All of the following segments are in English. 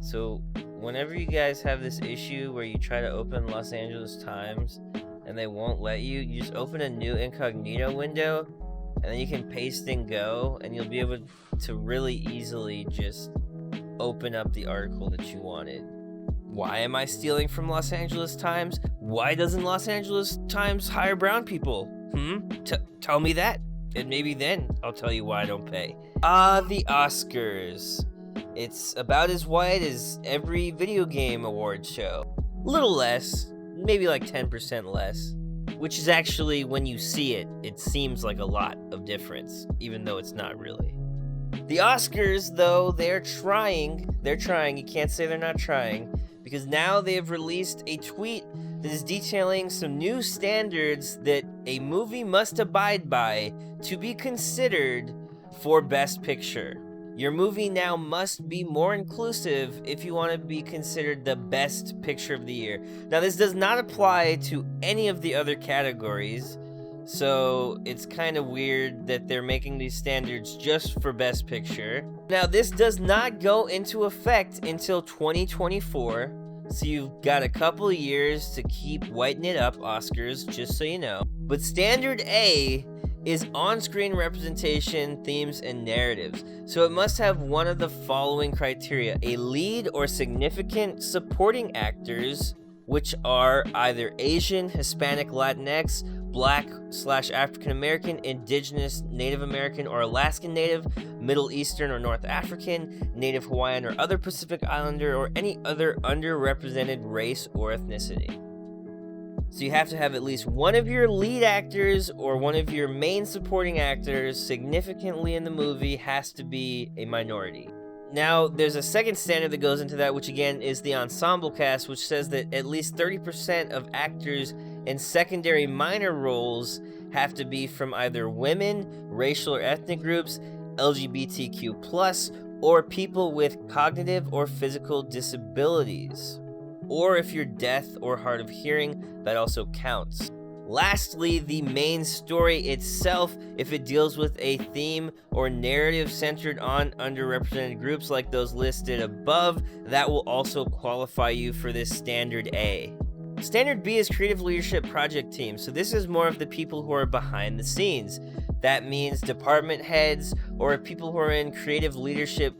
So whenever you guys have this issue where you try to open Los Angeles Times and they won't let you, you just open a new incognito window and then you can paste and go, and you'll be able to really easily just open up the article that you wanted. Why am I stealing from Los Angeles Times? Why doesn't Los Angeles Times hire brown people? Tell me that, and maybe then I'll tell you why I don't pay. The Oscars. It's about as white as every video game award show. Little less, maybe like 10% less. Which is actually, when you see it, it seems like a lot of difference, even though it's not really. The Oscars, though, they're trying, you can't say they're not trying, because now they have released a tweet that is detailing some new standards that a movie must abide by to be considered for Best Picture. Your movie now must be more inclusive if you want to be considered the best picture of the year. Now, this does not apply to any of the other categories, so it's kind of weird that they're making these standards just for Best Picture. Now, this does not go into effect until 2024, so you've got a couple of years to keep whitening it up, Oscars, just so you know. But Standard A is on-screen representation, themes, and narratives. So it must have one of the following criteria: a lead or significant supporting actors, which are either Asian, Hispanic, Latinx, Black/African American, Indigenous, Native American or Alaskan Native, Middle Eastern or North African, Native Hawaiian or other Pacific Islander, or any other underrepresented race or ethnicity. So you have to have at least one of your lead actors or one of your main supporting actors significantly in the movie has to be a minority. Now, there's a second standard that goes into that, which again is the ensemble cast, which says that at least 30% of actors in secondary minor roles have to be from either women, racial or ethnic groups, LGBTQ+, or people with cognitive or physical disabilities. Or if you're deaf or hard of hearing, that also counts. Lastly, the main story itself, if it deals with a theme or narrative centered on underrepresented groups like those listed above, that will also qualify you for this Standard A. Standard B is Creative Leadership Project Team, so this is more of the people who are behind the scenes. That means department heads or people who are in creative leadership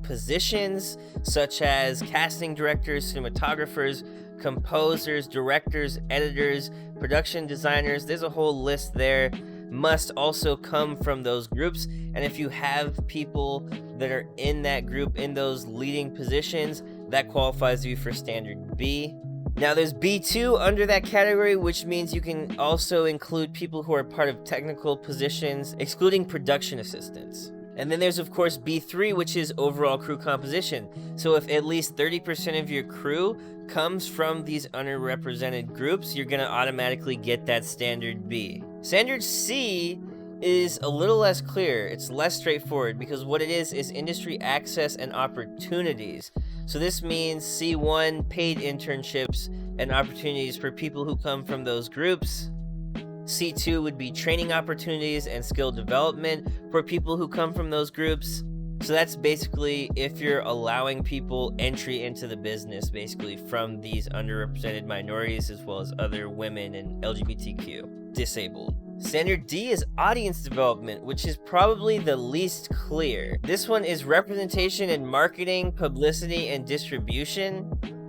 positions, such as casting directors, cinematographers, composers, directors, editors, production designers. There's a whole list there. Must also come from those groups, and if you have people that are in that group in those leading positions, that qualifies you for Standard B. Now there's B2 under that category, which means you can also include people who are part of technical positions, excluding production assistants. And then there's, of course, B3, which is overall crew composition. So if at least 30% of your crew comes from these underrepresented groups, you're going to automatically get that Standard B. Standard C is a little less clear. It's less straightforward because what it is industry access and opportunities. So this means C1, paid internships and opportunities for people who come from those groups. C2 would be training opportunities and skill development for people who come from those groups. So that's basically if you're allowing people entry into the business, basically from these underrepresented minorities as well as other women and LGBTQ, disabled. Standard D is audience development, which is probably the least clear. This one is representation in marketing, publicity, and distribution,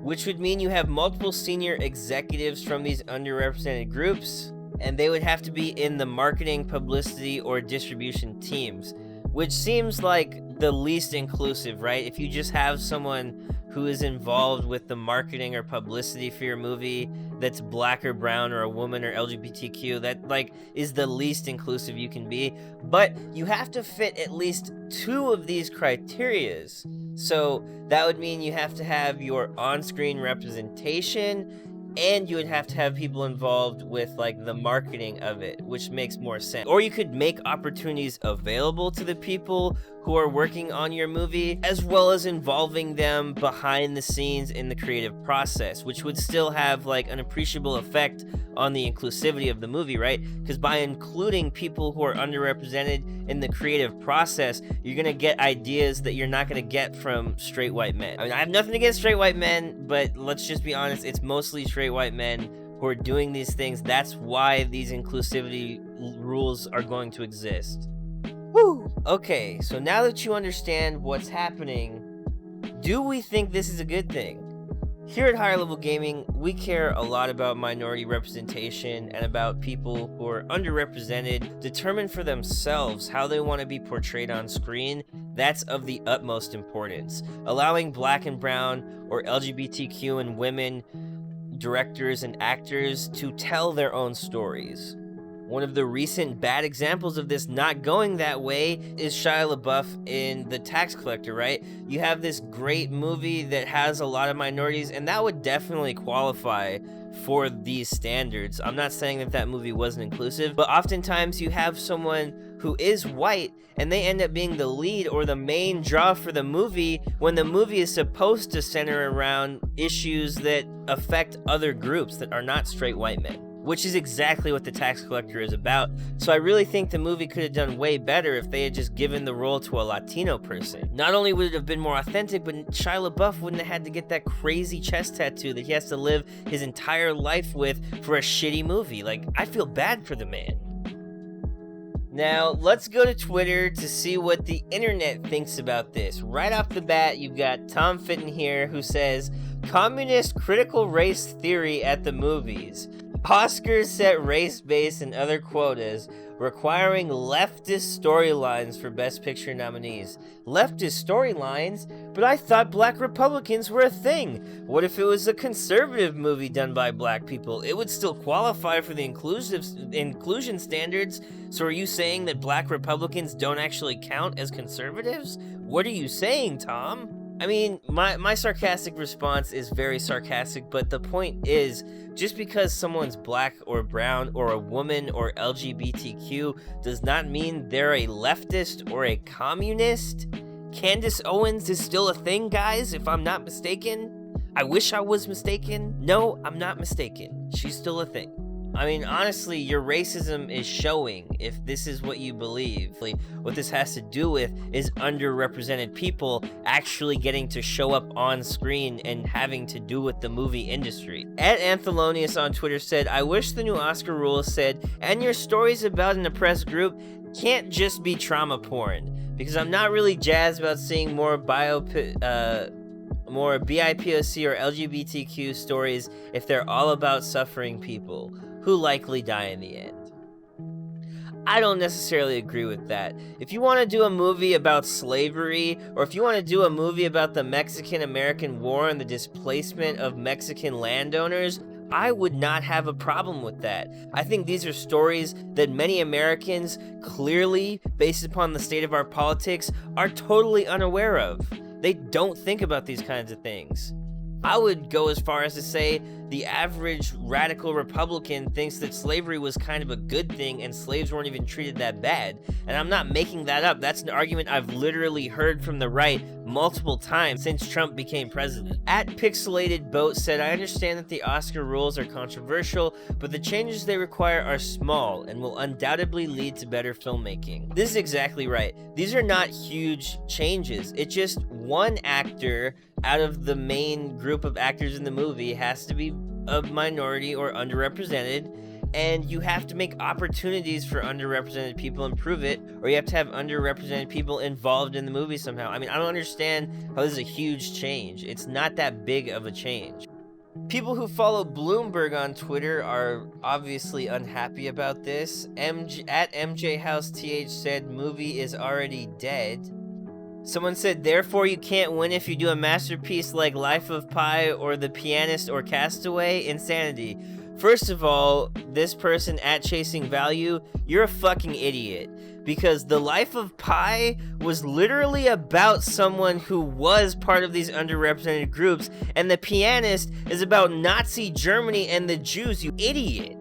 which would mean you have multiple senior executives from these underrepresented groups, and they would have to be in the marketing, publicity, or distribution teams, which seems like the least inclusive, right? If you just have someone who is involved with the marketing or publicity for your movie that's black or brown or a woman or LGBTQ, that is the least inclusive you can be. But you have to fit at least 2 of these criterias. So that would mean you have to have your on-screen representation, and you would have to have people involved with the marketing of it, which makes more sense. Or you could make opportunities available to the people who are working on your movie, as well as involving them behind the scenes in the creative process, which would still have like an appreciable effect on the inclusivity of the movie, right? Because by including people who are underrepresented in the creative process, you're gonna get ideas that you're not gonna get from straight white men. I mean, I have nothing against straight white men, but let's just be honest, it's mostly straight white men who are doing these things. That's why these inclusivity rules are going to exist. Woo! Okay, so now that you understand what's happening, do we think this is a good thing? Here at Higher Level Gaming, we care a lot about minority representation and about people who are underrepresented determine for themselves how they want to be portrayed on screen. That's of the utmost importance. Allowing Black and brown or LGBTQ and women directors and actors to tell their own stories. One of the recent bad examples of this not going that way is Shia LaBeouf in The Tax Collector, right? You have this great movie that has a lot of minorities, and that would definitely qualify for these standards. I'm not saying that that movie wasn't inclusive, but oftentimes you have someone who is white and they end up being the lead or the main draw for the movie when the movie is supposed to center around issues that affect other groups that are not straight white men, which is exactly what The Tax Collector is about. So I really think the movie could have done way better if they had just given the role to a Latino person. Not only would it have been more authentic, but Shia LaBeouf wouldn't have had to get that crazy chest tattoo that he has to live his entire life with for a shitty movie. Like, I feel bad for the man. Now, let's go to Twitter to see what the internet thinks about this. Right off the bat, you've got Tom Fitton here who says, "Communist critical race theory at the movies. Oscars set race-based and other quotas, requiring leftist storylines for Best Picture nominees." Leftist storylines? But I thought Black Republicans were a thing. What if it was a conservative movie done by Black people? It would still qualify for the inclusion standards. So are you saying that Black Republicans don't actually count as conservatives? What are you saying, Tom? I mean, my sarcastic response is very sarcastic, but the point is, just because someone's black or brown or a woman or LGBTQ does not mean they're a leftist or a communist. Candace Owens is still a thing, guys, if I'm not mistaken. I wish I was mistaken. No, I'm not mistaken. She's still a thing. I mean, honestly, your racism is showing if this is what you believe. What this has to do with is underrepresented people actually getting to show up on screen and having to do with the movie industry. At Anthelonius on Twitter said, "I wish the new Oscar rules said, and your stories about an oppressed group can't just be trauma porn, because I'm not really jazzed about seeing more BIPOC or LGBTQ stories if they're all about suffering people who likely die in the end." I don't necessarily agree with that. If you want to do a movie about slavery, or if you want to do a movie about the Mexican-American War and the displacement of Mexican landowners, I would not have a problem with that. I think these are stories that many Americans, clearly, based upon the state of our politics, are totally unaware of. They don't think about these kinds of things. I would go as far as to say the average radical Republican thinks that slavery was kind of a good thing and slaves weren't even treated that bad. And I'm not making that up. That's an argument I've literally heard from the right multiple times since Trump became president. At Pixelated Boat said, "I understand that the Oscar rules are controversial, but the changes they require are small and will undoubtedly lead to better filmmaking." This is exactly right. These are not huge changes. It's just one actor out of the main group of actors in the movie has to be a minority or underrepresented, and you have to make opportunities for underrepresented people and prove it, or you have to have underrepresented people involved in the movie somehow. I mean, I don't understand how this is a huge change. It's not that big of a change. People who follow Bloomberg on Twitter are obviously unhappy about this. At MJHouseTH said, "Movie is already dead." Someone said, "Therefore you can't win if you do a masterpiece like Life of Pi or The Pianist or Castaway? Insanity." First of all, this person at Chasing Value, you're a fucking idiot. Because The Life of Pi was literally about someone who was part of these underrepresented groups, and The Pianist is about Nazi Germany and the Jews, you idiot.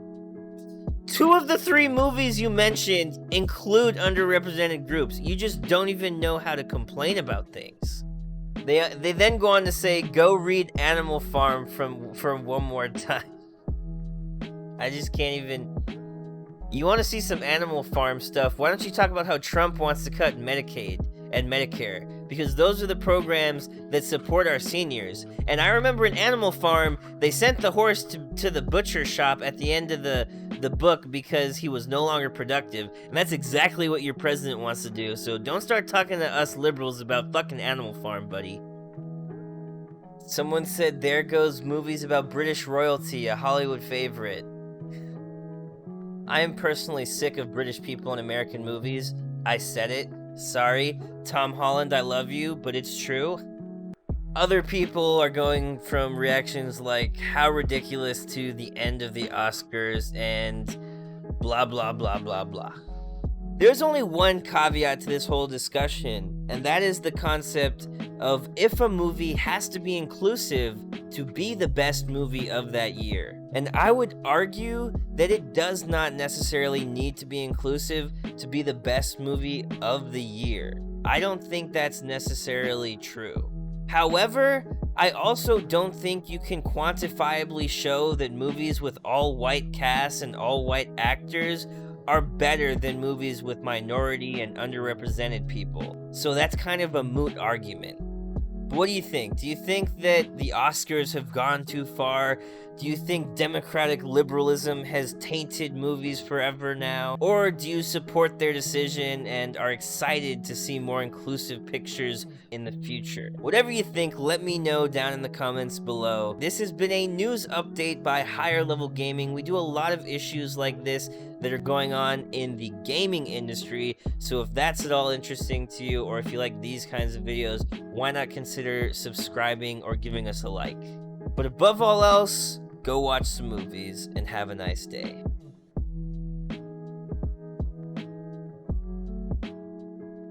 2 of the 3 movies you mentioned include underrepresented groups. You just don't even know how to complain about things. They then go on to say, go read Animal Farm from one more time. I just can't even... You want to see some Animal Farm stuff? Why don't you talk about how Trump wants to cut Medicaid and Medicare? Because those are the programs that support our seniors. And I remember in Animal Farm, they sent the horse to the butcher shop at the end of the book because he was no longer productive. And that's exactly what your president wants to do. So don't start talking to us liberals about fucking Animal Farm, buddy. Someone said, there goes movies about British royalty, a Hollywood favorite. I am personally sick of British people in American movies. I said it. Sorry. Tom Holland, I love you, but it's true. Other people are going from reactions like, how ridiculous, to the end of the Oscars and blah, blah, blah, blah, blah. There's only one caveat to this whole discussion, and that is the concept of if a movie has to be inclusive to be the best movie of that year. And I would argue that it does not necessarily need to be inclusive to be the best movie of the year. I don't think that's necessarily true. However, I also don't think you can quantifiably show that movies with all-white casts and all-white actors are better than movies with minority and underrepresented people. So that's kind of a moot argument. What do you think? Do you think that the Oscars have gone too far? Do you think democratic liberalism has tainted movies forever now? Or do you support their decision and are excited to see more inclusive pictures in the future? Whatever you think, let me know down in the comments below. This has been a news update by Higher Level Gaming. We do a lot of issues like this that are going on in the gaming industry, so if that's at all interesting to you, or if you like these kinds of videos, why not consider subscribing or giving us a like? But above all else, go watch some movies and have a nice day.